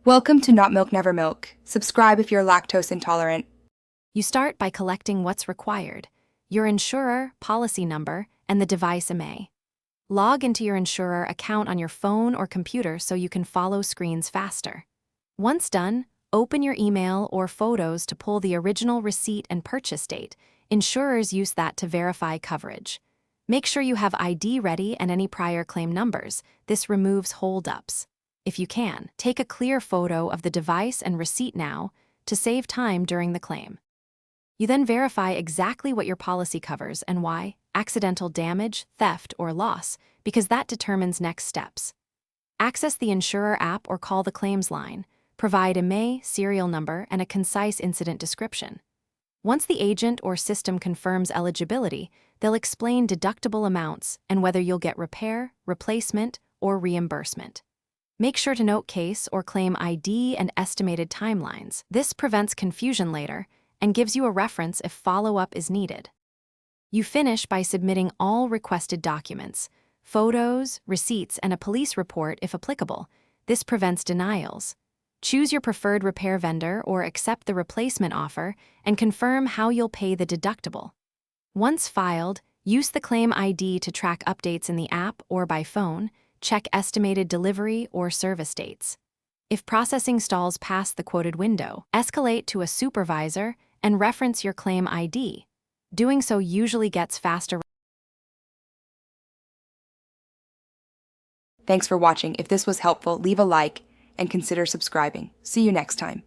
Welcome to Not Milk Never Milk. Subscribe if you're lactose intolerant. You start by collecting what's required: your insurer, policy number, and the device IMEI. Log into your insurer account on your phone or computer so you can follow screens faster. Once done, open your email or photos to pull the original receipt and purchase date. Insurers use that to verify coverage. Make sure you have ID ready and any prior claim numbers. This removes holdups. If you can, take a clear photo of the device and receipt now to save time during the claim. You then verify exactly what your policy covers and why: accidental damage, theft, or loss, because that determines next steps. Access the insurer app or call the claims line. Provide IMEI, serial number, and a concise incident description. Once the agent or system confirms eligibility, they'll explain deductible amounts and whether you'll get repair, replacement, or reimbursement. Make sure to note case or claim ID and estimated timelines. This prevents confusion later and gives you a reference if follow-up is needed. You finish by submitting all requested documents: photos, receipts, and a police report if applicable. This prevents denials. Choose your preferred repair vendor or accept the replacement offer and confirm how you'll pay the deductible. Once filed, use the claim ID to track updates in the app or by phone. Check estimated delivery or service dates. If processing stalls past the quoted window, escalate to a supervisor and reference your claim ID. Doing so usually gets faster. Thanks for watching. If this was helpful, leave a like and consider subscribing. See you next time.